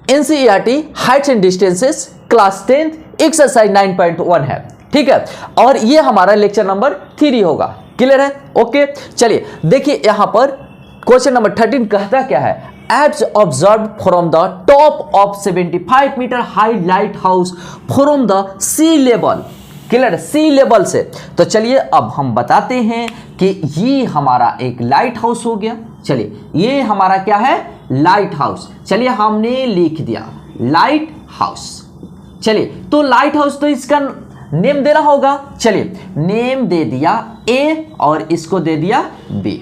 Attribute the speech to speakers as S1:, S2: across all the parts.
S1: NCERT Heights and distances class 10th exercise 9.1 है, ठीक है। और ये हमारा लेक्चर नंबर 3 होगा। क्लियर है? ओके, चलिए देखिए यहां पर क्वेश्चन नंबर 13 कहता क्या है, एप्स observe from the top of 75 metre high lighthouse from the sea level. Clear है? सी लेवल से। तो चलिए अब हम बताते हैं कि ये हमारा एक लाइट हाउस हो गया। चलिए ये हमारा क्या है, लाइट हाउस। चलिए हमने लिख दिया लाइट हाउस। चलिए तो लाइट हाउस, तो इसका नेम देना होगा। चलिए नेम दे दिया ए और इसको दे दिया बी।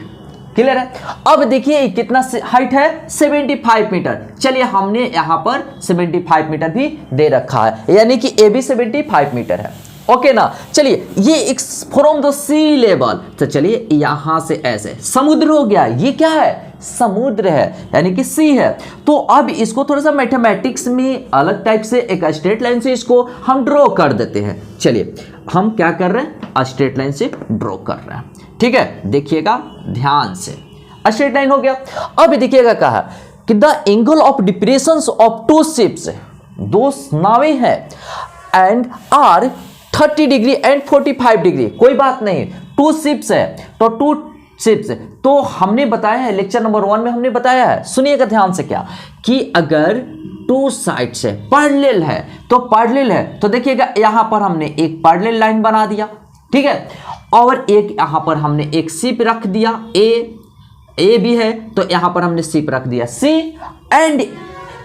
S1: क्लियर है? अब देखिए कितना हाइट है, 75 मीटर। चलिए हमने यहां पर 75 मीटर भी दे रखा है, यानी कि ए भी 75 मीटर है। ओके ना? चलिए ये फ्रॉम द सी लेवल, तो चलिए यहां से ऐसे समुद्र हो गया। ये क्या है, समुद्र है, यानी कि सी है। तो अब इसको थोड़ा सा मैथमेटिक्स में अलग टाइप से एक स्ट्रेट लाइन से इसको हम ड्रॉ कर देते हैं। चलिए हम क्या कर रहे हैं, स्ट्रेट लाइन से ड्रॉ कर रहे हैं, ठीक है। देखिएगा ध्यान से, स्ट्रेट लाइन हो गया। अब देखिएगा कहा कि the angle of depression of two ships, दो नावें हैं, and are 30 degree and 45 degree. कोई बात नहीं, टू शिप्स है तो टू शिप्स, तो हमने बताया है लेक्चर नंबर 1 में हमने बताया है, सुनिएगा ध्यान से, क्या कि अगर टू साइड से पैरेलल है तो पैरेलल है, तो देखिएगा यहां पर हमने एक पैरेलल लाइन बना दिया, ठीक है। और एक यहां पर हमने एक शिप रख दिया, ए भी है तो यहां पर हमने शिप रख दिया सी, एंड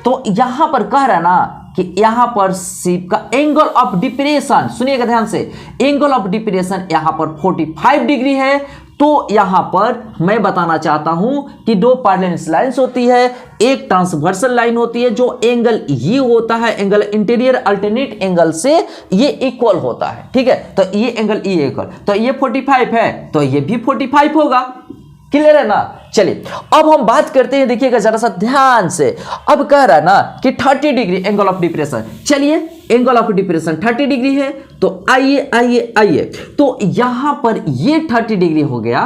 S1: तो यहां पर कह रहा है ना कि यहां पर शिप का एंगल ऑफ डिप्रेशन, सुनिएगा ध्यान से, एंगल ऑफ डिप्रेशन यहां पर 45 डिग्री है। तो यहां पर मैं बताना चाहता हूं कि दो पैरेलल लाइंस होती है, एक ट्रांसवर्सल लाइन होती है, जो एंगल ये होता है, एंगल इंटीरियर अल्टरनेट एंगल से ये इक्वल होता है, ठीक है। तो ये एंगल ये इक्वल, तो ये 45 है तो ये भी 45 होगा। क्लियर है ना? चलिए अब हम बात करते हैं, देखिएगा जरा सा ध्यान से। अब कह रहा है ना कि 30 डिग्री एंगल ऑफ डिप्रेशन। चलिए एंगल ऑफ डिप्रेशन 30 डिग्री है, तो आइए आइए आइए, तो यहां पर ये 30 डिग्री हो गया,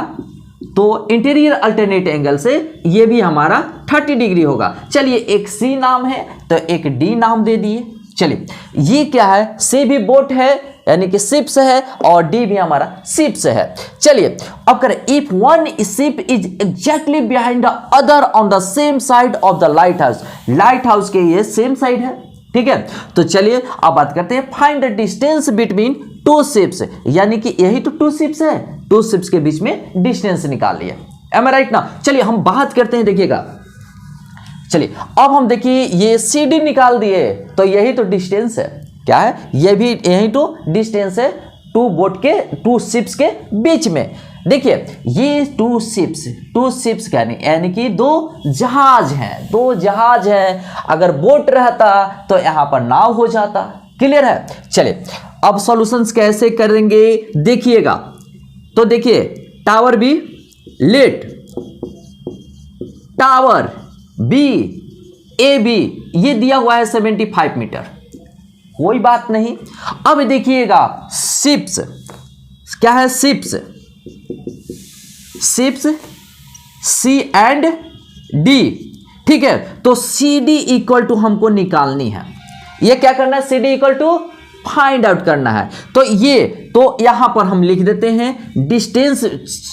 S1: तो इंटीरियर अल्टरनेट एंगल से ये भी हमारा 30 डिग्री होगा। चलिए एक सी नाम है तो एक डी नाम दे दिए। चलिए ये क्या है, सी भी बोट है यानी कि शिप्स है, और डी भी हमारा शिप्स है। चलिए अब करें, if one ship is exactly behind the other on the same side of the light house, light house के ये सेम साइड है, ठीक है। तो चलिए अब बात करते हैं, find the distance between two ships, यानी कि यही तो टू शिप्स है, टू शिप्स के बीच में डिस्टेंस निकालिए। एम आई राइट ना? चलिए हम बात करते हैं, देखिएगा चलिए अब हम देखिए ये सी डी निकाल दिए, तो यही तो डिस्टेंस है, क्या है, ये भी यही तो डिस्टेंस है टू बोट के, टू शिप्स के बीच में। देखिए ये टू शिप्स यानी कि दो जहाज हैं, दो जहाज हैं। अगर बोट रहता तो यहां पर नाव हो जाता। क्लियर है? चलिए अब सॉल्यूशंस कैसे करेंगे देखिएगा। तो देखिए tower B, let tower B, A B, ये दिया हुआ है 75 मीटर, कोई बात नहीं। अब देखिएगा शिप्स क्या है, शिप्स सी एंड डी, ठीक है। तो सी डी इक्वल टू हमको निकालनी है, ये क्या करना है, C D equal to find out करना है। तो ये तो यहां पर हम लिख देते हैं डिस्टेंस,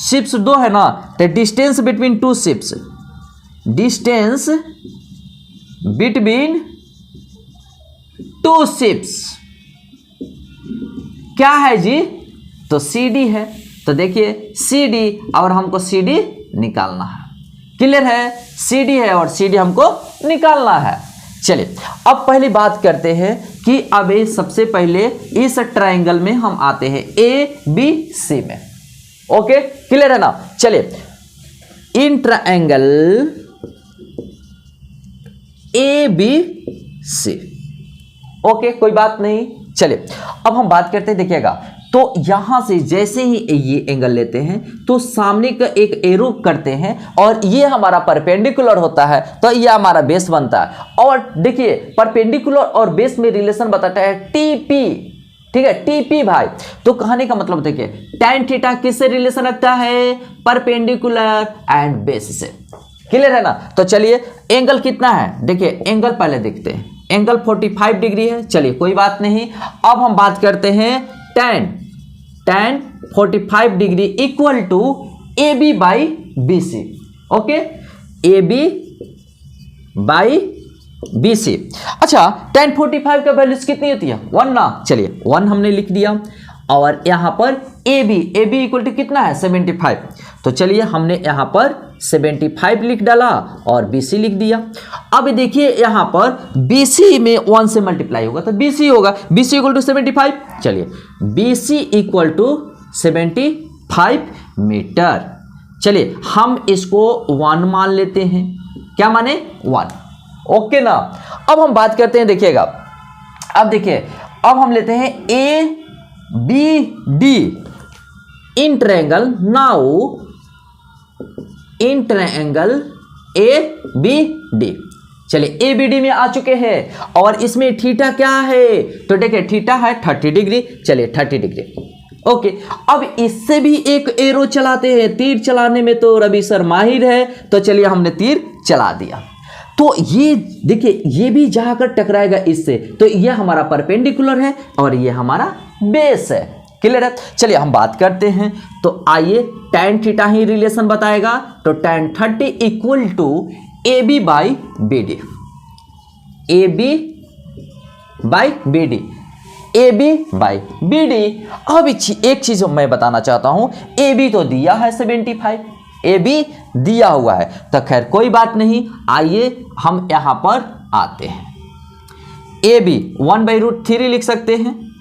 S1: शिप्स दो है ना, तो distance between two ships, distance between two ships क्या है जी, तो सी डी है। तो देखिए सी डी, और हमको सी डी निकालना है। क्लियर है? सी डी है और सी डी हमको निकालना है। चलिए अब पहली बात करते हैं कि अब सबसे पहले इस ट्रायंगल में हम आते हैं ए बी सी में। ओके क्लियर है ना? चलिए in triangle A B C, okay कोई बात नहीं। चलिए अब हम बात करते हैं, देखिएगा तो यहां से जैसे ही ये एंगल लेते हैं तो सामने का एक एरो करते हैं, और ये हमारा परपेंडिकुलर होता है, तो ये हमारा बेस बनता है। और देखिए परपेंडिकुलर और बेस में रिलेशन बताता है टीपी, ठीक है, टीपी भाई। तो कहने का मतलब देखिए tan थीटा किससे रिलेशन रखता है, परपेंडिकुलर एंड बेस से। क्लियर है ना। तो चलिए एंगल कितना है, देखिए एंगल पहले देखते हैं, एंगल 45 डिग्री है। चलिए कोई बात नहीं, अब हम बात करते हैं tan 45 degree equal to A B by B C. Okay, A B by B C. अच्छा, tan 45 का वैल्यूज कितनी होती है, 1 ना। चलिए 1 हमने लिख दिया, और यहां पर ए बी इक्वल टू कितना है, 75। तो चलिए हमने यहां पर 75 लिख डाला और BC लिख दिया। अब देखिए यहां पर BC में 1 से मल्टीप्लाई होगा तो BC होगा, BC इक्वल टू 75। चलिए BC इक्वल टू 75 मीटर। चलिए हम इसको 1 मान लेते हैं, क्या माने 1। ओके ना। अब हम बात करते हैं, देखिएगा अब देखिए, अब हम लेते हैं A B D in triangle. Now in triangle A B D. चलिए ए बी डी में आ चुके हैं, और इसमें थीटा क्या है, तो देखिए थीटा है 30 डिग्री। चलिए 30 डिग्री। ओके, अब इससे भी एक एरो चलाते हैं, तीर चलाने में तो रवि सर माहिर है, तो चलिए हमने तीर चला दिया। तो ये देखिए, ये भी जाकर टकराएगा इससे, तो ये हमारा परपेंडिकुलर है और ये हमारा बेस है। क्लियर है। चलिए हम बात करते हैं, तो आइए tan थीटा ही रिलेशन बताएगा, तो tan 30 equal to A B by B D, A B by B D, A B by B D. अब एक चीज मैं बताना चाहता हूं, ए बी तो दिया है 75, ए बी दिया हुआ है, तो खैर कोई बात नहीं। आइए हम यहां पर आते हैं, ए बी 1/√3 लिख सकते हैं,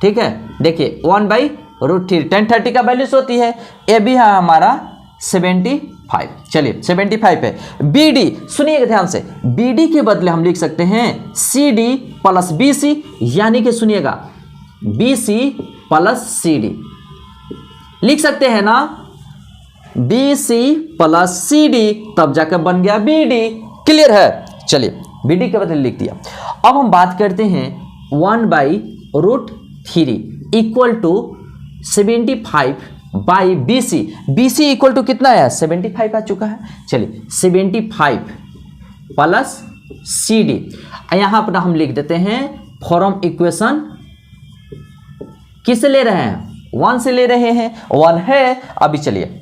S1: ठीक है। देखिए 1/√3 tan 30 का वैल्यूज होती है, ए बी है हमारा 75। चलिए 75 है। बी डी सुनिएगा ध्यान से, बी डी के बदले हम लिख सकते हैं C D plus B C, यानी कि सुनिएगा B C plus C D लिख सकते हैं ना, B C plus C D, तब जाकर बन गया बी डी। क्लियर है। चलिए बी डी के बदले लिख दिया। अब हम बात करते हैं 1/√3 equal to 75 by B C. B C equal to कितना है, 75 आ चुका है। चलिए 75 प्लस सी डी, यहां पर हम लिख देते हैं फॉर्म इक्वेशन, किससे ले रहे हैं, 1 से ले रहे हैं, 1 है। अभी चलिए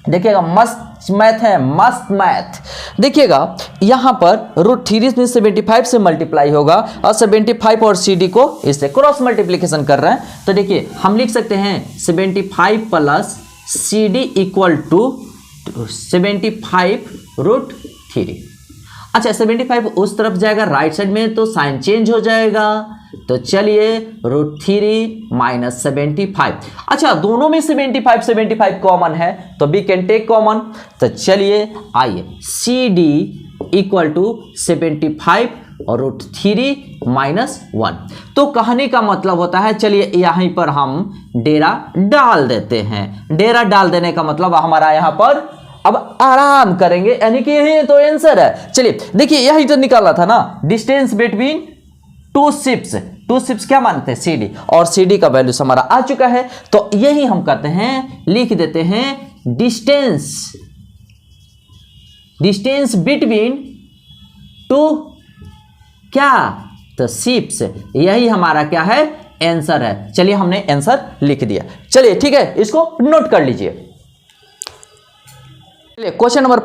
S1: देखिएगा, मस्त मैथ है, मस्त मैथ। देखिएगा यहां पर √3 में 75 से मल्टीप्लाई होगा, और 75 और सी डी को इससे क्रॉस मल्टीप्लीकेशन कर रहे हैं, तो देखिए हम लिख सकते हैं 75 plus C D equal to 75√3। अच्छा 75 उस तरफ जाएगा राइट साइड में, तो साइन चेंज हो जाएगा, तो चलिए √3 माइनस 75। अच्छा दोनों में 75 कॉमन है, तो वी कैन टेक कॉमन। तो चलिए आइए सी डी इक्वल टू 75 और √3 माइनस 1। तो कहने का मतलब होता है, चलिए यहीं पर हम डेरा डाल देते हैं। डेरा डाल देने का मतलब हमारा यहाँ पर अब आराम करेंगे, यानी कि यही तो आंसर है। चलिए देखिए यही तो निकाला था ना, डिस्टेंस बिटवीन टू शिप्स क्या मानते हैं, CD, और CD का वैल्यू हमारा आ चुका है। तो यही हम करते हैं, लिख देते हैं डिस्टेंस बिटवीन टू क्या, तो शिप्स, यही हमारा क्या है, आंसर है। चलिए हमने आंसर लिख दिया। चलिए ठीक है, इसको नोट कर लीजिए। चलिए क्वेश्चन नंबर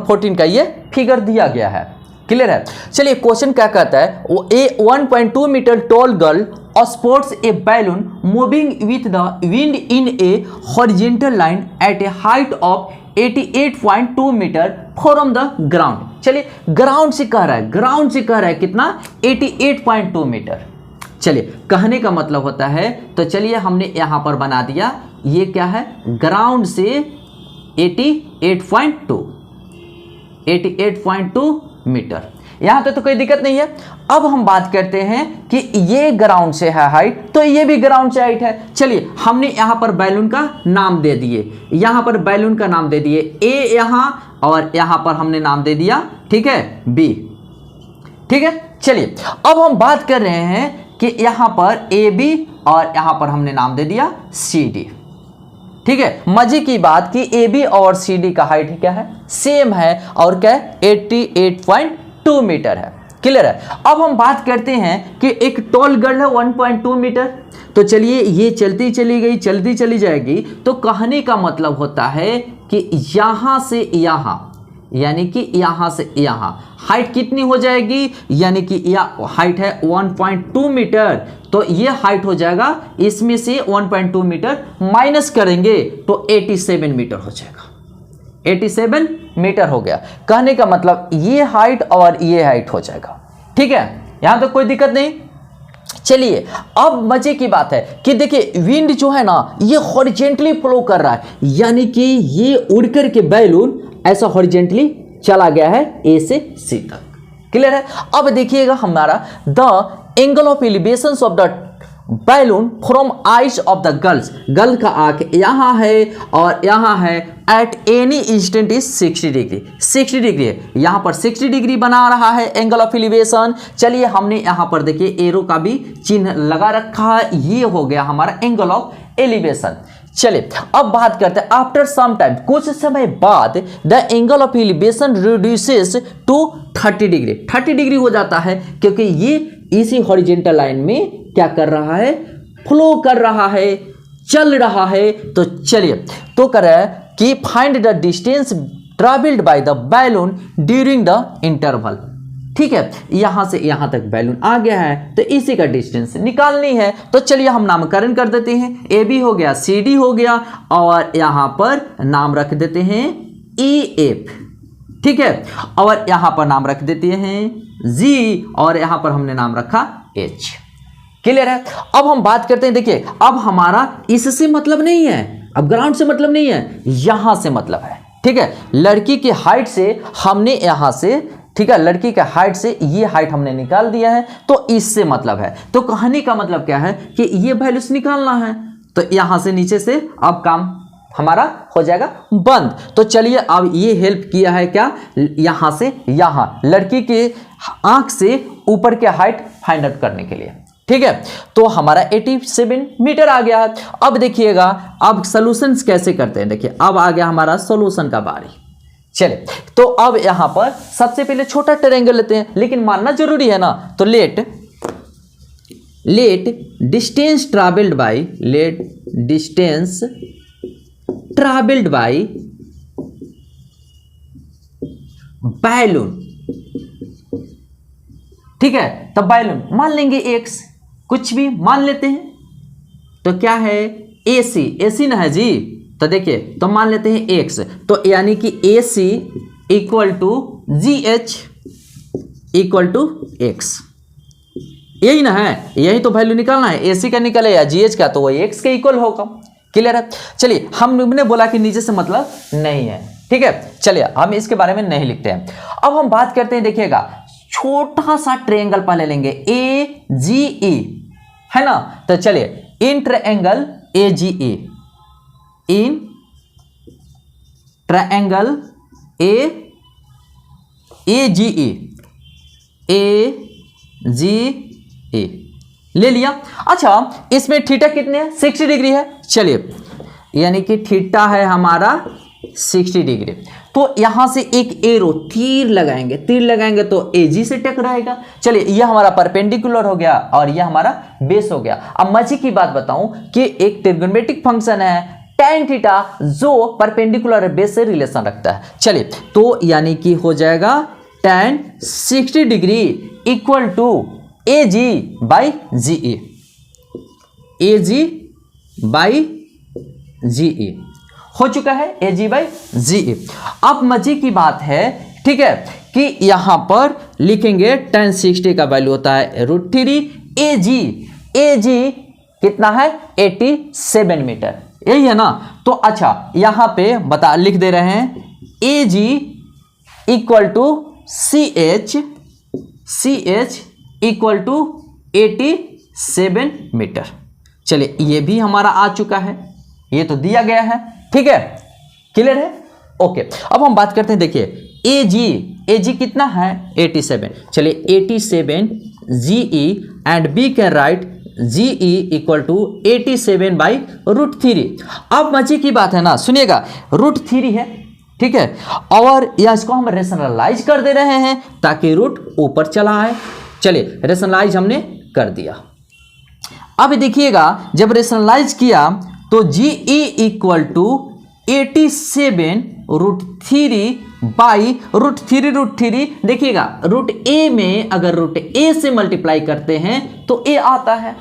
S1: 14 का ये फिगर दिया गया है। क्लियर है। चलिए क्वेश्चन क्या कहता है, a 1.2 metre tall girl sports a balloon moving with the wind in a horizontal line at a height of 88.2 metre from the ground. चलिए ग्राउंड से कह रहा है कितना, 88.2 मीटर। चलिए कहने का मतलब होता है, तो चलिए हमने यहां पर बना दिया, ये क्या है, ग्राउंड से 88.2 मीटर। यहां तो कोई दिक्कत नहीं है। अब हम बात करते हैं कि ये ग्राउंड से है हाइट, तो ये भी ग्राउंड से हाइट है। चलिए हमने यहां पर बैलून का नाम दे दिए, ए यहां, और यहां पर हमने नाम दे दिया, ठीक है, बी। ठीक है। चलिए अब हम बात कर रहे हैं कि यहां पर ए बी, और यहां पर हमने नाम दे दिया सी डी। ठीक है, मजे की बात कि ए बी और सी डी का हाइट क्या है, सेम है और क्या है 88.2 मीटर है। क्लियर है। अब हम बात करते हैं कि एक टॉल गर्ल है 1.2 मीटर, तो चलिए ये चलती चली गई, चलती चली जाएगी, तो कहने का मतलब होता है कि यहां से यहां, यानी कि यहां से यहां हाइट कितनी हो जाएगी, यानी कि यह हाइट है 1.2 मीटर, तो ये हाइट हो जाएगा, इसमें से 1.2 मीटर माइनस करेंगे तो 87 मीटर हो जाएगा। 87 मीटर हो गया। कहने का मतलब ये हाइट और ये हाइट हो जाएगा। ठीक है, यहां तो कोई दिक्कत नहीं। चलिए अब मजे की बात है कि देखिए विंड जो है ना ये हॉरिजेंटली फ्लो कर रहा है, यानी कि ये उड़ कर के बैलून ऐसा हॉरिजेंटली चला गया है ए से सी तक। क्लियर है। अब देखिएगा हमारा the angle of elevation of the balloon from eyes of the girls, girl का आंख यहां है और यहां है, at any instant is 60 degree, 60 degree है, यहां पर 60 डिग्री बना रहा है एंगल ऑफ एलिवेशन। चलिए हमने यहां पर देखिए एरो का भी चिन्ह लगा रखा है, ये हो गया हमारा एंगल ऑफ एलिवेशन। चलिए अब बात करते हैं आफ्टर सम टाइम, कुछ समय बाद the angle of elevation reduces to 30 degree, 30 degree हो जाता है, क्योंकि ये इसी हॉरिजेंटल लाइन में क्या कर रहा है, फ्लो कर रहा है, चल रहा है। तो चलिए तो कर रहा है कि find the distance travelled by the balloon during the interval. ठीक है, यहां से यहां तक बैलून आ गया है, तो इसी का डिस्टेंस निकालनी है। तो चलिए हम नामकरण कर देते हैं, ए बी हो गया, सी डी हो गया, और यहां पर नाम रख देते हैं ई एफ। ठीक है, और यहां पर नाम रख देते हैं जी, और यहां पर हमने नाम रखा एच। क्लियर है। अब हम बात करते हैं, देखिए अब हमारा इससे मतलब नहीं है, अब ग्राउंड से मतलब नहीं है, यहां से मतलब है। ठीक है, लड़की की हाइट से हमने यहां से, ठीक है, लड़की के हाइट से ये हाइट हमने निकाल दिया है, तो इससे मतलब है। तो कहने का मतलब क्या है कि ये वैल्यूज निकालना है, तो यहां से नीचे से अब काम हमारा हो जाएगा बंद। तो चलिए अब ये हेल्प किया है क्या, यहां से यहां लड़की के आंख से ऊपर के हाइट फाइंड आउट करने के लिए। ठीक है, तो हमारा 87 मीटर आ गया। अब देखिएगा अब सॉल्यूशंस कैसे करते हैं, देखिए अब आ गया हमारा सॉल्यूशन का बारी। चलिए तो अब यहां पर सबसे पहले छोटा ट्रायंगल लेते हैं, लेकिन मानना जरूरी है ना, तो let distance travelled by, let distance travelled by balloon. ठीक है, तब बैलून मान लेंगे x, कुछ भी मान लेते हैं, तो क्या है AC, AC ना है जी, तो देखिए तो मान लेते हैं x, तो यानी कि AC equal to GH equal to x, यही ना है, यही तो वैल्यू निकालना है, AC का निकले या GH का, तो वही x के इक्वल होगा। क्लियर है। चलिए हमने बोला कि नीचे से मतलब नहीं है। ठीक है, चलिए हम इसके बारे में नहीं लिखते हैं। अब हम बात करते हैं, देखिएगा छोटा सा ट्रायंगल पहले लेंगे AGE, है ना, तो चलिए in triangle AGE, in triangle AGE ले लिया। अच्छा इसमें थीटा कितने हैं, 60 डिग्री है। चलिए यानी कि थीटा है हमारा 60 डिग्री, तो यहां से एक एरो तीर लगाएंगे, तीर लगाएंगे तो AG से टकराएगा। चलिए यह हमारा परपेंडिकुलर हो गया और यह हमारा बेस हो गया। अब मजे की बात बताऊं कि एक ट्रिग्नोमेट्रिक फंक्शन है tan थीटा जो परपेंडिकुलर बेस से रिलेशन रखता है। चलिए तो यानी कि हो जाएगा tan 60 degree equal to AG by GE, AG by GE हो चुका है, AG बाई GE। अब मजे की बात है, ठीक है, कि यहां पर लिखेंगे tan 60 का वैल्यू होता है √3, AG कितना है 87 मीटर, यही है ना। तो अच्छा यहां पे बता लिख दे रहे हैं AG equal to CH equal to 87 metre. चलिए ये भी हमारा आ चुका है, ये तो दिया गया है। ठीक है, क्लियर है, ओके। अब हम बात करते हैं, देखिए AG कितना है 87। चलिए 87 GE and we can write G E equal to 87/√3। अब मजे की बात है ना, सुनिएगा, √3 है, ठीक है, और या इसको हम रेशनलाइज कर दे रहे हैं ताकि रूट ऊपर चला आए। चलिए रेशनलाइज हमने कर दिया। अब देखिएगा जब रेशनलाइज किया तो जी ई इक्वल टू 87√3/√3। देखिएगा रूट ए में अगर रूट ए से मल्टीप्लाई करते हैं तो ए आता है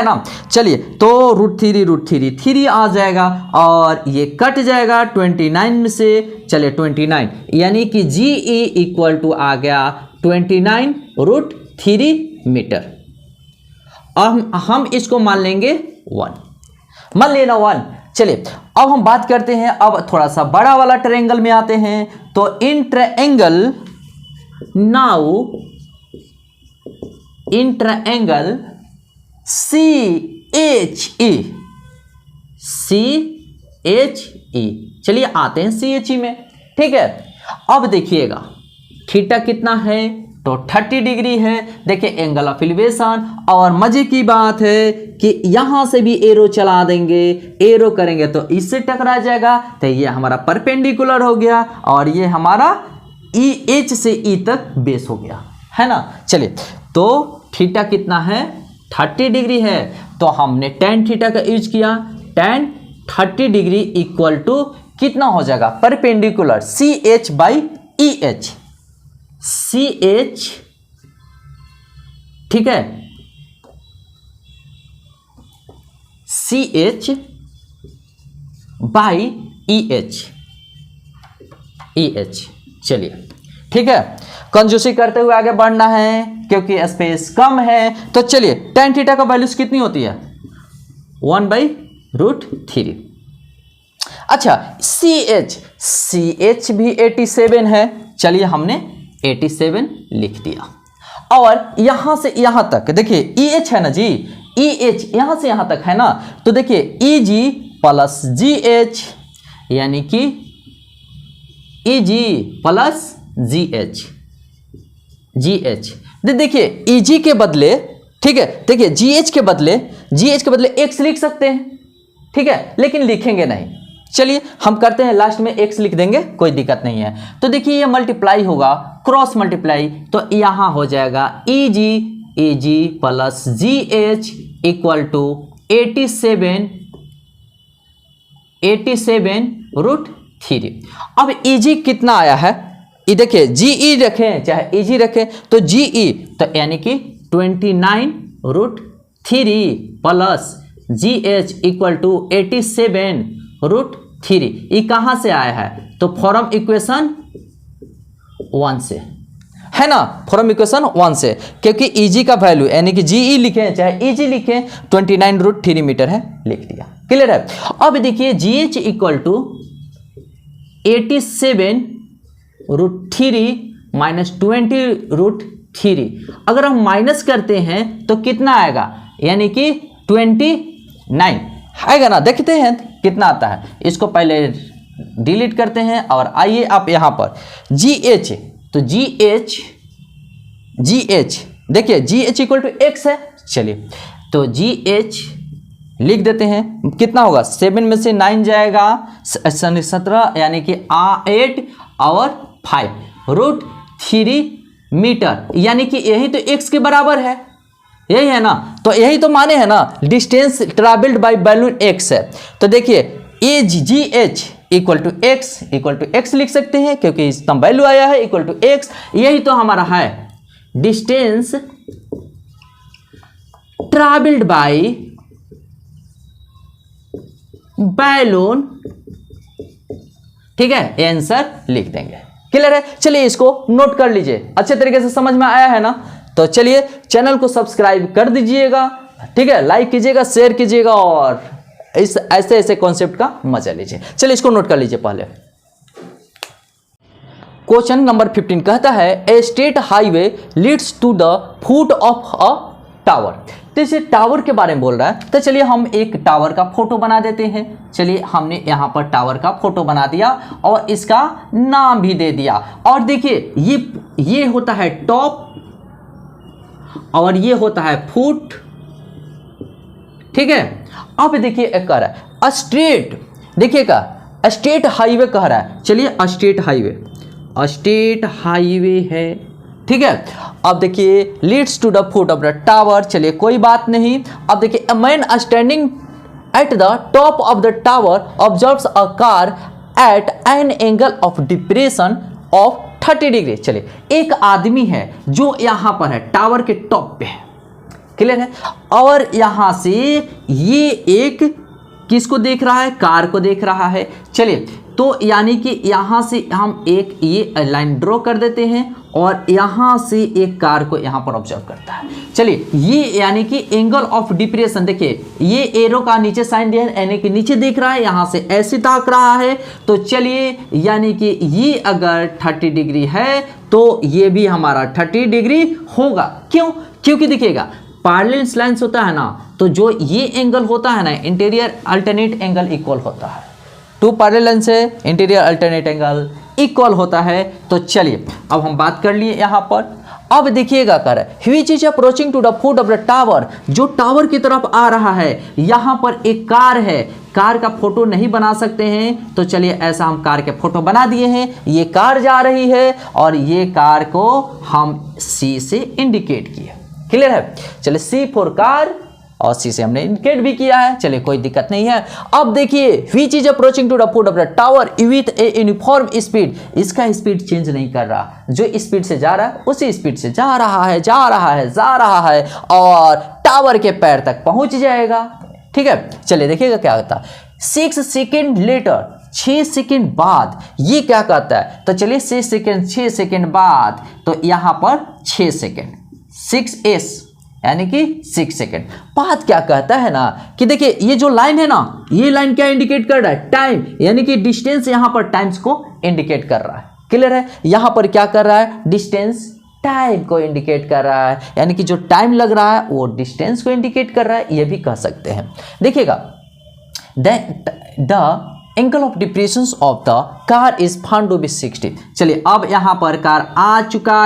S1: ना। चलिए तो √3 आ जाएगा और ये कट जाएगा 29 में से। चलिए 29 यानी कि जी ई इक्वल टू आ गया 29√3 मीटर। अब हम इसको मान लेंगे 1, मान लेना 1। चलिए अब हम बात करते हैं, अब थोड़ा सा बड़ा वाला ट्रायंगल में आते हैं। तो इन ट्रायंगल CHE, चलिए आते हैं CHE में, ठीक है। अब देखिएगा थीटा कितना है, तो 30 डिग्री है। देखिए एंगल ऑफ एलिवेशन, और मजे की बात है कि यहां से भी एरो चला देंगे, एरो करेंगे तो इससे टकरा जाएगा, तो ये हमारा परपेंडिकुलर हो गया और ये हमारा H से E तक बेस हो गया, है ना। चलिए तो थीटा कितना है, 30 डिग्री है, तो हमने tan थीटा का यूज किया। tan 30 डिग्री इक्वल टू कितना हो जाएगा, परपेंडिकुलर CH/EH, CH, ठीक है, CH/EH। चलिए ठीक है, कंजूसी करते हुए आगे बढ़ना है क्योंकि स्पेस कम है। तो चलिए tan थीटा का वैल्यूज कितनी होती है, 1/√3। अच्छा CH भी 87 है, चलिए हमने 87 लिख दिया। और यहां से यहां तक देखिए EH है ना जी, EH यहां से यहां तक है ना, तो देखिए EG प्लस GH यानी कि EG प्लस GH। देखिए EG के बदले, ठीक है, देखिए GH के बदले X लिख सकते हैं, ठीक है, लेकिन लिखेंगे नहीं। चलिए हम करते हैं, लास्ट में X लिख देंगे, कोई दिक्कत नहीं है। तो देखिए ये मल्टीप्लाई होगा, क्रॉस मल्टीप्लाई, तो यहां हो जाएगा EG plus GH equal to 87√3। अब EG कितना आया है, ये देखिए GE रखें चाहे EG रखें, तो GE तो यानी कि 29√3 प्लस GH इक्वल टू 87√3। ये कहां से आया है, तो फॉर्म इक्वेशन 1 से, है ना, फॉर्म इक्वेशन 1 से, क्योंकि EG का वैल्यू यानी कि GE लिखें चाहे EG लिखें 29√3 मीटर है, लिख दिया, क्लियर है। अब देखिए GH इक्वल टू 87√3 माइनस 20√3, अगर हम माइनस करते हैं तो कितना आएगा, यानी कि 29 आएगा ना। देखते हैं कितना आता है, इसको पहले डिलीट करते हैं और आइए आप यहां पर GH, तो GH देखिए GH इक्वल टू X है। चलिए तो GH लिख देते हैं, कितना होगा, 7 में से 9 जाएगा 17 यानी कि 8 और 5√3 मीटर, यानी कि यही तो X के बराबर है, यही है ना, तो यही तो माने है ना, distance travelled by balloon X है। तो देखिए GH इक्वल टू X लिख सकते हैं क्योंकि इसका वैल्यू आया है इक्वल टू X, यही तो हमारा है डिस्टेंस ट्रैवल्ड बाय बैलून, ठीक है, आंसर लिख देंगे, क्लियर है। चलिए इसको नोट कर लीजिए, अच्छे तरीके से समझ में आया है ना। तो चलिए चैनल को सब्सक्राइब कर दीजिएगा, ठीक है, लाइक कीजिएगा, शेयर कीजिएगा और इस ऐसे कॉन्सेप्ट का मजा लीजिए। चलिए इसको नोट कर लीजिए। पहले क्वेश्चन नंबर 15 कहता है a state highway leads to the foot of a tower. तो इसे टावर के बारे में बोल रहा है, तो चलिए हम एक टावर का फोटो बना देते हैं। चलिए हमने यहाँ पर टावर का फोटो बना दिया और इसका नाम भी दे दिया। और देखिए ये होता है टॉप और ये होता है फुट ठीक है। अब देखिए एक कह रहा है स्ट्रेट, देखिएगा स्टेट हाईवे कह रहा है। चलिए स्टेट हाईवे है, ठीक है। अब देखिए leads to the foot of the tower, चलिए कोई बात नहीं। अब देखिए a man standing at the top of the tower observes a car at an angle of depression of 30 degree. चलिए एक आदमी है जो यहाँ पर है, टावर के टॉप पे है, क्लियर है। और यहाँ से ये एक किसको देख रहा है, कार को देख रहा है। चलिए तो यानी कि यहाँ से हम एक ये लाइन ड्रॉ कर देते हैं और यहाँ से एक कार को यहाँ पर ऑब्जर्व करता है। चलिए ये यानी कि एंगल ऑफ डिप्रेशन, देखिए ये एरो का नीचे साइन दिया है, यानी कि नीचे देख रहा है, यहाँ से ऐसे ताक रहा है। तो चलिए यानी कि ये अगर 30 डिग्री है तो ये भी हमारा 30 डिग्री होगा। क्यों? क्योंकि देखिएगा पैरेलल लाइंस होता है ना, तो जो ये एंगल होता है ना, इंटीरियर अल्टरनेट एंगल इक्वल होता है। टू पैरेलल लाइंस है, इंटीरियर अल्टरनेट एंगल इक्वल होता है। तो चलिए अब हम बात कर लिए यहाँ पर। अब देखिएगा car which is approaching to the foot of the tower, जो टावर की तरफ आ रहा है। यहाँ पर एक कार है, कार का फोटो नहीं बना सकते हैं, तो चलिए ऐसा हम कार के फोटो बना दिए हैं। ये कार जा रही है और ये कार को हम सी से इंडिकेट किए, क्लियर है। चलिए सी फॉर कार और सी से हमने इंडिकेट भी किया है, चलिए कोई दिक्कत नहीं है। अब देखिए which is approaching to the foot of the tower with a uniform speed, इसका स्पीड चेंज नहीं कर रहा, जो स्पीड से जा रहा है उसी स्पीड से जा रहा है और टावर के पैर तक पहुंच जाएगा, ठीक है। चलिए देखिएगा क्या होता है। 6 सेकेंड लेटर, 6 सेकेंड बाद ये क्या कहता है, तो चलिए 6 सेकेंड बाद, तो यहाँ पर 6 सेकेंड 6s यानी कि 6 सेकेंड बाद क्या कहता है ना कि देखिए ये जो लाइन है ना, ये लाइन क्या इंडिकेट कर रहा है, टाइम, यानी कि डिस्टेंस यहाँ पर टाइम्स को इंडिकेट कर रहा है, क्लियर है। यहाँ पर क्या कर रहा है, डिस्टेंस टाइम को इंडिकेट कर रहा है, यानी कि जो टाइम लग रहा है वो डिस्टेंस को इंडिकेट कर रहा है, ये भी कह सकते हैं। देखिएगा the angle of depression of the car is found to be 60। चलिए अब यहाँ पर कार आ चुका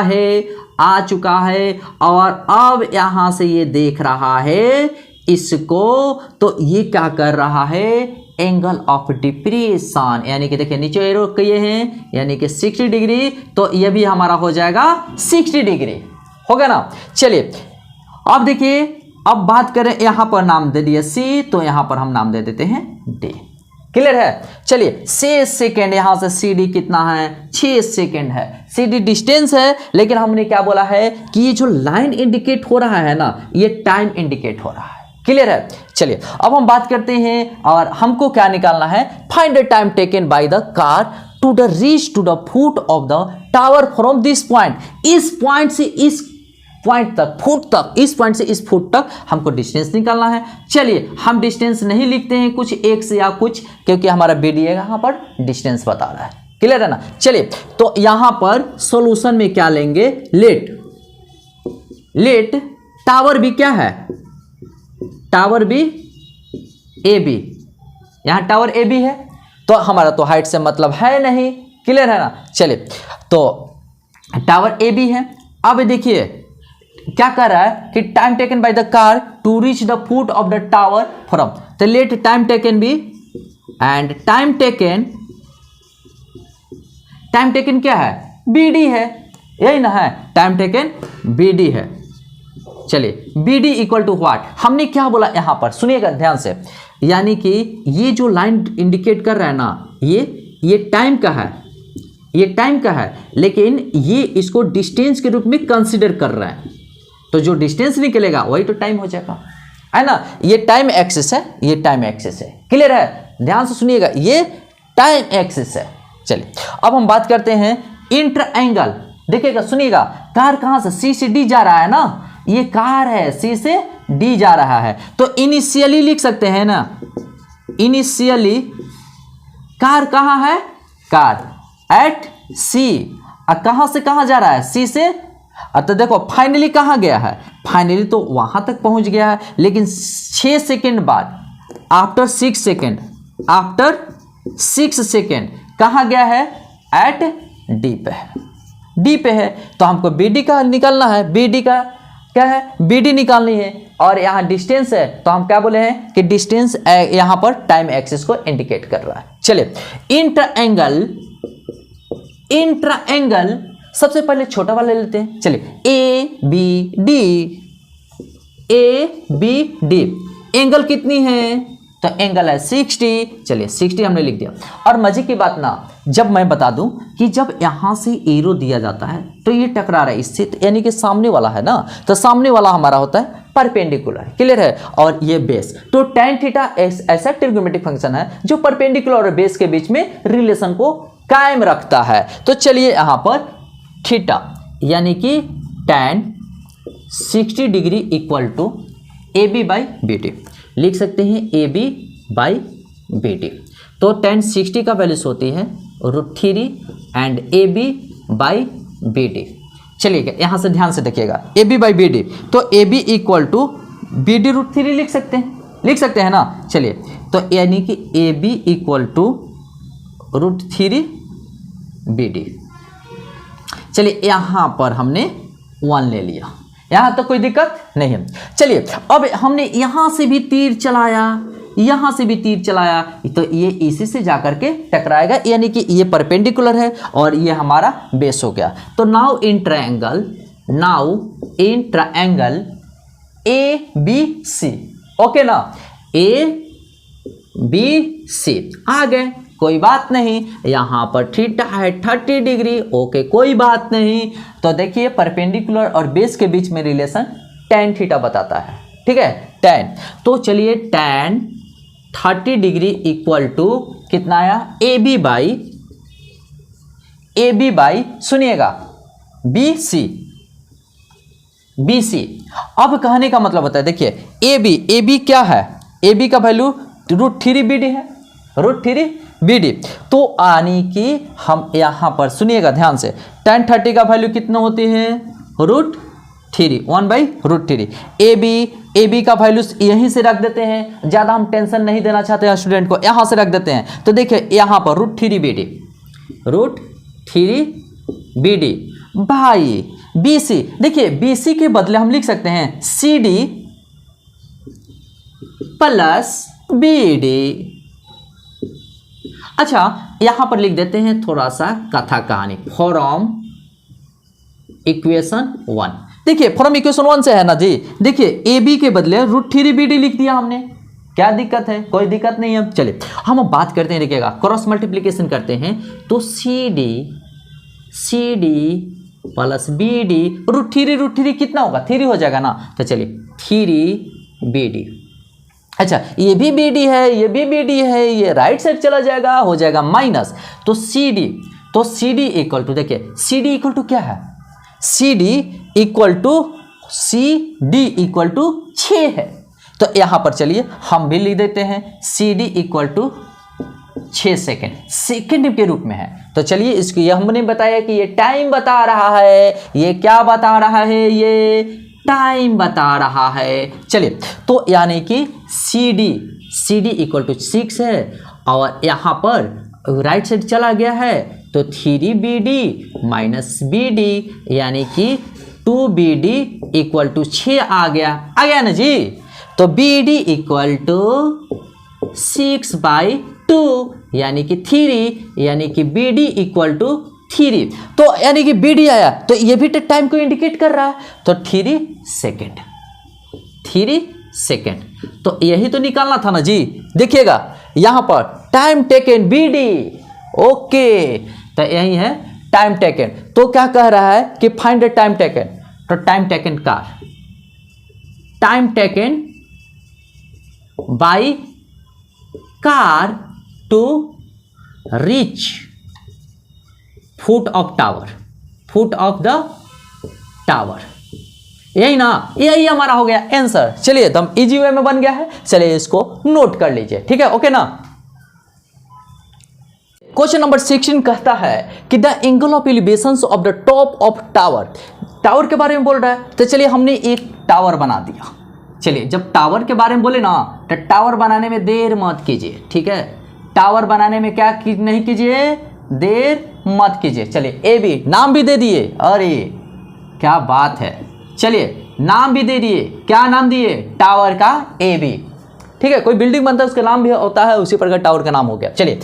S1: है और अब यहाँ से ये देख रहा है इसको, तो ये क्या कर रहा है, एंगल ऑफ डिप्रेशन, यानी कि देखिए नीचे एरो किए हैं, यानी कि 60 डिग्री, तो ये भी हमारा हो जाएगा 60 डिग्री, हो गया ना। चलिए अब देखिए, अब बात करें, यहाँ पर नाम दे दिया सी, तो यहाँ पर हम नाम दे देते हैं डी, क्लियर है। चलिए 6 सेकेंड, यहाँ से सी डी कितना है, 6 सेकेंड है। सी डी डिस्टेंस है, लेकिन हमने क्या बोला है कि ये जो लाइन इंडिकेट हो रहा है ना, ये टाइम इंडिकेट हो रहा है, क्लियर है। चलिए अब हम बात करते हैं और हमको क्या निकालना है, find the time taken by the car to the reach to the foot of the tower from this point, इस पॉइंट से इस पॉइंट तक, फुट तक, इस पॉइंट से इस फुट तक हमको डिस्टेंस निकालना है। चलिए हम डिस्टेंस नहीं लिखते हैं कुछ एक्स या कुछ, क्योंकि हमारा बीडीए यहाँ पर डिस्टेंस बता रहा है, क्लियर है ना। चलिए तो यहाँ पर सॉल्यूशन में क्या लेंगे, लेट टावर भी क्या है, टावर भी ए बी, यहाँ टावर ए बी है, तो हमारा तो हाइट से मतलब है नहीं, क्लियर है ना। चलिए तो टावर ए बी है। अब देखिए क्या कर रहा है कि time taken by the car to reach the foot of the tower from, तो let time taken B, and time taken क्या है, बी डी है, यही ना है, टाइम टेकन बी डी है। चलिए B D equal to what, हमने क्या बोला यहाँ पर, सुनिएगा ध्यान से, यानी कि ये जो लाइन इंडिकेट कर रहा है ना, ये टाइम का है, ये टाइम का है, लेकिन ये इसको डिस्टेंस के रूप में कंसीडर कर रहा है, तो जो डिस्टेंस निकलेगा वही तो टाइम हो जाएगा, है ना। ये टाइम एक्सिस है, ये टाइम एक्सिस है, क्लियर है, ध्यान से सुनिएगा, ये टाइम एक्सिस है। चलिए अब हम बात करते हैं इंटर एंगल, देखिएगा सुनिएगा, कार कहाँ से, सी से डी जा रहा है ना, ये कार है सी से डी जा रहा है, तो इनिशियली लिख सकते हैं ना, इनिशियली कार कहाँ है, कार एट सी, और कहाँ से कहाँ जा रहा है, सी से, तो देखो फाइनली कहाँ गया है, फाइनली तो वहां तक पहुंच गया है, लेकिन 6 सेकेंड बाद, आफ्टर 6 सेकेंड कहाँ गया है, एट डी पे है, डी पे है, तो हमको बी डी का निकालना है, बी डी का क्या है, BD निकालनी है, और यहाँ डिस्टेंस है तो हम क्या बोले हैं कि डिस्टेंस यहाँ पर टाइम एक्सिस को इंडिकेट कर रहा है। चलिए इंट्राएंगल सबसे पहले छोटा वाला लेते हैं। चलिए ABD एंगल कितनी है, तो एंगल है 60। चलिए 60 हमने लिख दिया। और मजे की बात ना, जब मैं बता दूं कि जब यहां से एरो दिया जाता है तो ये टकरा रहा है इससे, तो यानी कि सामने वाला है ना, तो सामने वाला हमारा होता है परपेंडिकुलर। क्लियर है। और ये बेस, तो tan थीटा ऐसा ट्रिग्नोमेट्रिक फंक्शन है जो परपेंडिकुलर और बेस के बीच में रिलेशन को कायम रखता है। तो चलिए यहां पर थीटा यानी कि tan 60 degree equal to AB by BD लिख सकते हैं, AB बाई BD। तो tan 60 का वैल्यूज होती है √3 एंड AB बाई BD। चलिए यहाँ से ध्यान से देखिएगा, AB बाई BD, तो AB इक्वल टू BD √3 लिख सकते हैं ना। चलिए तो यानी कि AB इक्वल टू √3 BD। चलिए यहाँ पर हमने 1 ले लिया, यहाँ तो कोई दिक्कत नहीं है। चलिए अब हमने यहाँ से भी तीर चलाया, यहाँ से भी तीर चलाया, तो ये इसी से जाकर के टकराएगा, यानी कि ये परपेंडिकुलर है और ये हमारा बेस हो गया। तो now in triangle ABC, okay ना, ABC आ गए, कोई बात नहीं। यहाँ पर थीटा है 30 डिग्री, ओके कोई बात नहीं। तो देखिए परपेंडिकुलर और बेस के बीच में रिलेशन tan थीटा बताता है, ठीक है, tan। तो चलिए tan 30 डिग्री इक्वल टू कितना आया, AB बाई सुनिएगा BC। अब कहने का मतलब होता है, देखिए AB क्या है, AB का वैल्यू √3 BD है, √3 BD। तो यानी कि हम यहाँ पर सुनिएगा ध्यान से, tan 30 का वैल्यू कितना होती है, √3, 1/√3। AB का वैल्यू यहीं से रख देते हैं, ज़्यादा हम टेंशन नहीं देना चाहते हैं स्टूडेंट को, यहाँ से रख देते हैं। तो देखिए यहाँ पर √3 BD भाई BC, देखिए BC के बदले हम लिख सकते हैं CD प्लस BD। अच्छा यहां पर लिख देते हैं थोड़ा सा कथा कहानी, फ्रॉम इक्वेशन 1। देखिए फ्रॉम इक्वेशन 1 से है ना जी, देखिए AB के बदले √3 BD लिख दिया हमने, क्या दिक्कत है, कोई दिक्कत नहीं है। चलिए हम बात करते हैं, देखिएगा क्रॉस मल्टीप्लिकेशन करते हैं, तो CD प्लस BD, √3 कितना होगा, 3 हो जाएगा ना। तो चलिए 3 BD। अच्छा ये भी BD है, ये भी BD है, ये राइट साइड चला जाएगा, हो जाएगा माइनस। तो CD इक्वल टू, देखिए CD इक्वल टू क्या है, CD इक्वल टू 6 है। तो यहाँ पर चलिए हम भी लिख देते हैं CD इक्वल टू 6 सेकेंड के रूप में है। तो चलिए इसको ये हमने बताया कि ये टाइम बता रहा है, ये क्या बता रहा है, ये टाइम बता रहा है। चलिए तो यानी कि CD इक्वल टू 6 है, और यहाँ पर राइट साइड चला गया है, तो 3 BD माइनस BD यानी कि 2 BD इक्वल टू 6 आ गया ना जी। तो BD इक्वल टू 6/2 यानी कि 3, यानी कि BD इक्वल टू 3। तो यानी कि BD आया, तो ये भी टाइम को इंडिकेट कर रहा है, तो 3 सेकेंड। तो यही तो निकालना था ना जी। देखिएगा यहां पर टाइम टेकन BD, ओके, तो यही है टाइम टेकन। तो क्या कह रहा है कि फाइंड द टाइम टेकन, तो time taken by car to reach foot of the tower, यही ना, यही हमारा हो गया आंसर। चलिए एकदम इजी वे में बन गया है, चलिए इसको नोट कर लीजिए, ठीक है, ओके ना। क्वेश्चन नंबर 16 कहता है कि the angle of elevations of the top of tower के बारे में बोल रहा है। तो चलिए हमने एक टावर बना दिया। चलिए जब टावर के बारे में बोले ना, तो टावर बनाने में देर मत कीजिए, ठीक है, टावर बनाने में क्या नहीं कीजिए, देर मत कीजिए। चलिए AB नाम भी दे दिए, अरे क्या बात है। चलिए नाम भी दे दिए, क्या नाम दिए, टावर का AB। ठीक है, कोई बिल्डिंग बनता है उसका नाम भी होता है, उसी प्रकार टावर का नाम हो गया। चलिए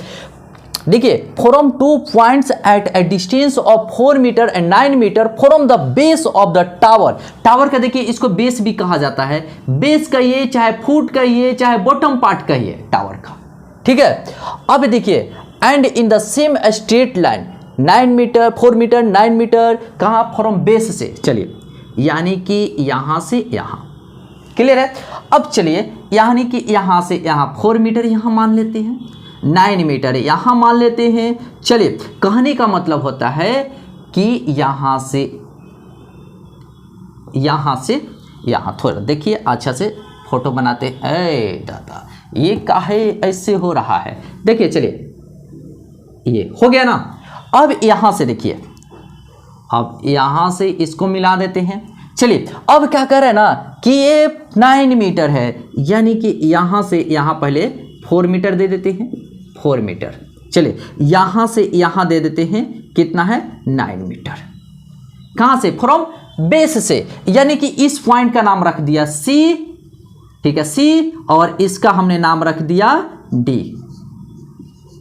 S1: देखिए, from 2 points at a distance of 4 metre and 9 metre from the base of the tower. Tower का देखिए इसको बेस भी कहा जाता है, बेस कहिए चाहे फुट कहिए चाहे बॉटम पार्ट कहिए टावर का। ठीक है, अब देखिए and in the same straight line 9 metre 4 metre 9 metre, कहाँ, फ्रॉम बेस से। चलिए यानी कि यहां से यहां, क्लियर है। अब चलिए यानी कि यहां से यहां 4 मीटर यहां मान लेते हैं, 9 मीटर यहां मान लेते हैं। चलिए कहने का मतलब होता है कि यहां से यहां थोड़ा देखिए अच्छा से फोटो बनाते हैं। दादा ये काहे ऐसे हो रहा है, देखिए चलिए ये हो गया ना। अब यहां से देखिए, अब यहां से इसको मिला देते हैं। चलिए अब क्या कर रहे हैं ना कि ये 9 मीटर है, यानी कि यहां से यहां पहले 4 मीटर दे देते हैं, 4 मीटर। चलिए यहां से यहां दे देते हैं, कितना है, 9 मीटर। कहां से, फ्रॉम बेस से, यानी कि इस पॉइंट का नाम रख दिया C, ठीक है C, और इसका हमने नाम रख दिया D।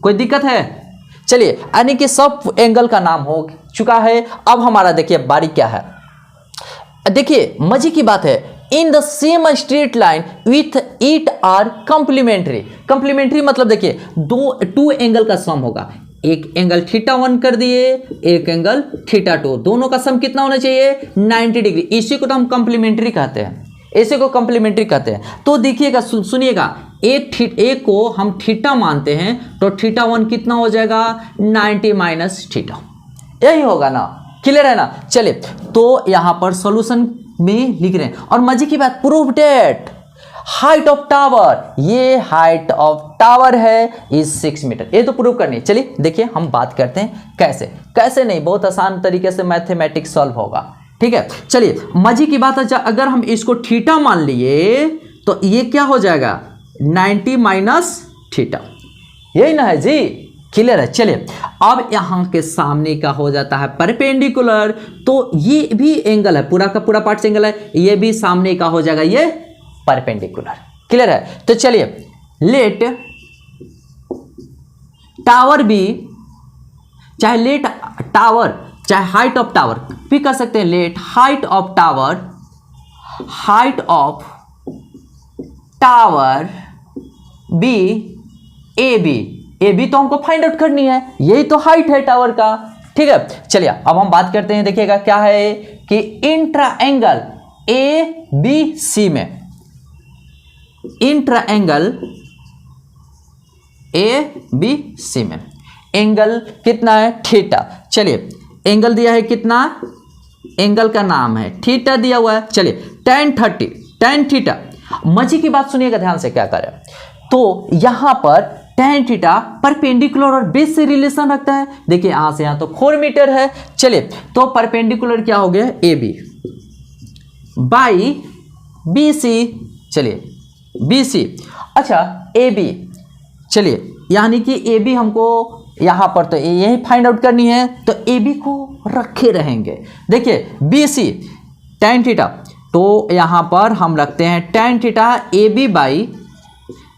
S1: कोई दिक्कत है? चलिए यानी कि सब एंगल का नाम हो चुका है। अब हमारा देखिए बारी क्या है, देखिए मजे की बात है, in the same straight line with it are complementary. Complementary मतलब देखिए टू एंगल का सम होगा, एक एंगल θ1 कर दिए, एक एंगल θ2, दोनों का सम कितना होना चाहिए, 90 डिग्री। इसी को तो हम कंप्लीमेंट्री कहते हैं, इसी को कंप्लीमेंट्री कहते हैं। तो देखिएगा सुनिएगा, एक को हम थीटा मानते हैं तो θ1 कितना हो जाएगा, 90 माइनस थीटा, यही होगा ना, क्लियर है ना। चलिए तो यहां पर सॉल्यूशन में लिख रहे हैं, और मजे की बात, prove that height of tower, ये हाइट ऑफ टावर है इज 6 मीटर, ये तो प्रूव करनी है। चलिए देखिए हम बात करते हैं कैसे, कैसे नहीं, बहुत आसान तरीके से मैथमेटिक्स सॉल्व होगा। ठीक है, चलिए मजे की बात है, अगर हम इसको थीटा मान लिए तो ये क्या हो जाएगा, 90 माइनस थीटा, यही ना है जी, क्लियर है। चलिए अब यहां के सामने का हो जाता है परपेंडिकुलर, तो ये भी एंगल है, पूरा का पूरा पार्ट एंगल है, ये भी सामने का हो जाएगा ये परपेंडिकुलर, क्लियर है। तो चलिए लेट टावर बी, चाहे लेट टावर चाहे हाइट ऑफ टावर भी कर सकते हैं, let height of tower, height of tower B A B, A B तो हमको फाइंड आउट करनी है, यही तो हाइट है टावर का। ठीक है, चलिए अब हम बात करते हैं, देखिएगा क्या है कि intra angle A B C में, intra angle A B C में एंगल कितना है, थीटा। चलिए एंगल दिया है कितना, एंगल का नाम है थीटा दिया हुआ है। चलिए tan थीटा, मजे की बात सुनिएगा ध्यान से, क्या करें तो यहां पर tan थीटा परपेंडिकुलर और बेस से रिलेशन रखता है। देखिए यहां से यहां तो 4 मीटर है। चलिए तो परपेंडिकुलर क्या हो गया, A B by B C. चलिए बी सी, अच्छा ए बी, चलिए यानी कि ए बी हमको यहां पर तो यही फाइंड आउट करनी है, तो ए बी को रखे रहेंगे। देखिए बी सी tan थीटा, तो यहां पर हम रखते हैं tan theta A B by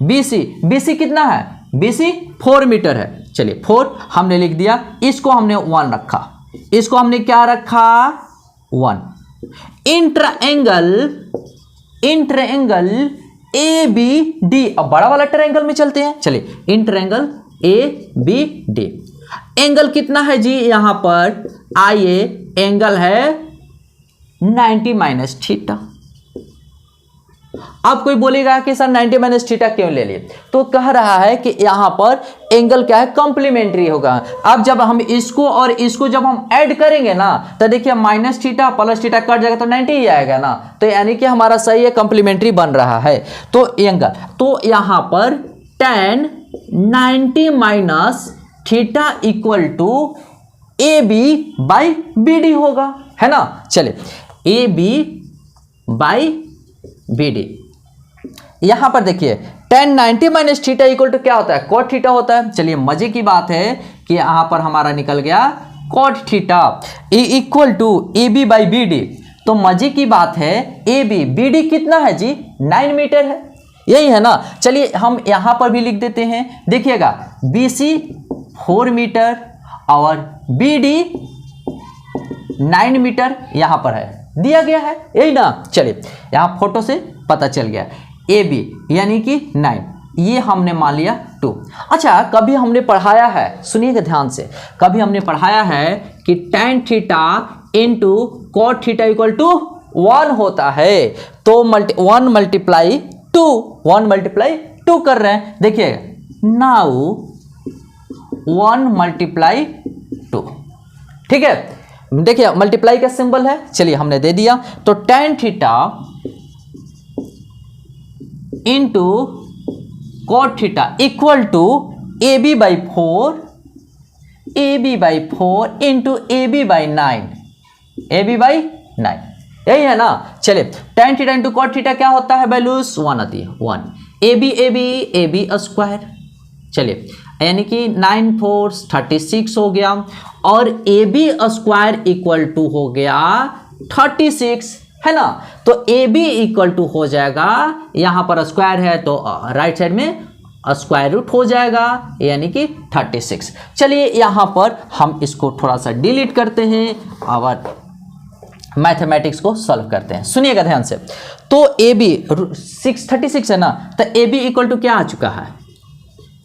S1: B C. B C कितना है, बी सी 4 मीटर है। चलिए 4 हमने लिख दिया, इसको हमने 1 रखा, इसको हमने क्या रखा, 1। Intra angle A B D, अब बड़ा वाला ट्रायंगल में चलते हैं। चलिए intra angle A B D, angle कितना है जी, यहां पर आइए एंगल है 90 माइनस थीटा। अब कोई बोलेगा कि सर 90 माइनस थीटा क्यों ले लिए, तो कह रहा है कि यहां पर एंगल क्या है, कॉम्प्लीमेंट्री होगा। अब जब हम इसको और इसको जब हम ऐड करेंगे ना, तो देखिए minus theta plus theta cut जाएगा तो 90 ही आएगा ना, तो यानी कि हमारा सही है, कॉम्प्लीमेंट्री बन रहा है। तो एंगल, तो यहां पर tan 90 minus theta equal to A B by B D होगा, है ना। चलिए A B by B D, यहां पर देखिए tan 90 minus theta equal to क्या होता है, cot थीटा होता है। चलिए मजे की बात है कि यहां पर हमारा निकल गया cot theta equal to A B by B D. तो मजे की बात है ए बी, बी डी कितना है जी 9 मीटर है, यही है ना। चलिए हम यहां पर भी लिख देते हैं, देखिएगा बी सी 4 मीटर और बी डी 9 मीटर यहां पर है, दिया गया है, यही ना। चलिए यहां फोटो से पता चल गया ए बी यानी कि 9, ये हमने मान लिया 2। अच्छा कभी हमने पढ़ाया है, सुनिएगा ध्यान से, कभी हमने पढ़ाया है कि tan theta into cot theta equal to 1 होता है, तो 1 मल्टीप्लाई 2 कर रहे हैं। देखिए नाउ 1 मल्टीप्लाई 2, ठीक है। देखिए मल्टीप्लाई का सिंबल है, चलिए हमने दे दिया, तो tan theta into cot theta equal to A B by 4 into A B by 9, यही है ना। चलिए tan theta into cot theta क्या होता है, वैल्यूज 1 आती है, 1 ए बी स्क्वायर, चलिए यानी कि 9 4 36 हो गया, और A B square equal to हो गया 36, है ना। तो ए बी इक्वल टू हो जाएगा, यहां पर स्क्वायर है तो राइट साइड में स्क्वायर रूट हो जाएगा, यानी कि 36। चलिए यहां पर हम इसको थोड़ा सा डिलीट करते हैं और मैथमेटिक्स को सॉल्व करते हैं, सुनिएगा ध्यान से। तो ए बी 36 है ना, तो ए बी इक्वल टू क्या आ चुका है,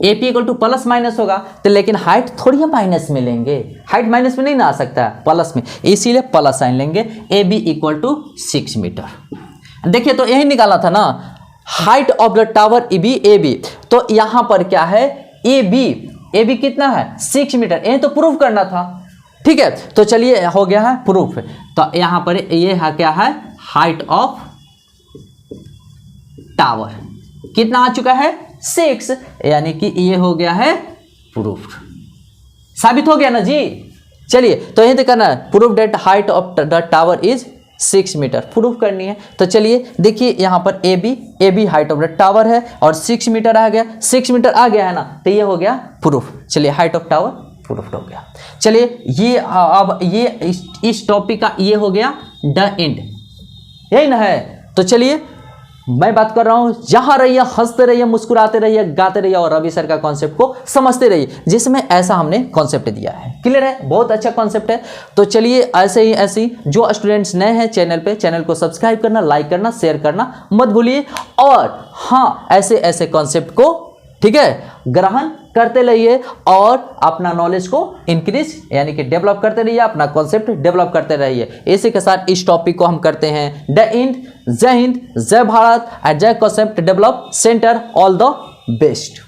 S1: A P equal two plus minus होगा, तो लेकिन हाइट थोड़ी हम माइनस में लेंगे, हाइट माइनस में नहीं ना आ सकता है, प्लस में, इसीलिए प्लस साइन लेंगे। A B equal to 6 metre. देखिए तो यही निकाला था ना, height of the tower A B, तो यहां पर क्या है ए बी कितना है 6 मीटर, यही तो प्रूफ करना था, ठीक है। तो चलिए हो गया है प्रूफ, तो यहां पर ये है क्या है, हाइट ऑफ टावर कितना आ चुका है 6, यानी कि ये हो गया है प्रूफ, साबित हो गया ना जी। चलिए तो यही करना है, proof that height of the tower is 6 metre, proof करनी है। तो चलिए देखिए यहाँ पर A B height of the tower है और 6 मीटर आ गया, 6 मीटर आ गया है ना, तो ये हो गया प्रूफ। चलिए हाइट ऑफ टावर प्रूफ हो गया। चलिए ये अब ये इस टॉपिक का ये हो गया द एंड, यही ना है। तो चलिए मैं बात कर रहा हूं, जहां रहिए, हंसते रहिए, मुस्कुराते रहिए, गाते रहिए और रवि सर का कॉन्सेप्ट को समझते रहिए, जिसमें ऐसा हमने कॉन्सेप्ट दिया है। क्लियर है, बहुत अच्छा कॉन्सेप्ट है। तो चलिए ऐसे ही जो स्टूडेंट्स नए हैं चैनल पे, चैनल को सब्सक्राइब करना, लाइक करना, शेयर करना मत भूलिए, और हाँ ऐसे कॉन्सेप्ट को, ठीक है, ग्रहण करते रहिए और अपना नॉलेज को इंक्रीज यानी कि डेवलप करते रहिए, अपना कॉन्सेप्ट डेवलप करते रहिए। इसी के साथ इस टॉपिक को हम करते हैं द एंड। जय हिंद, जय भारत एंड जय concept develop centre, all the best.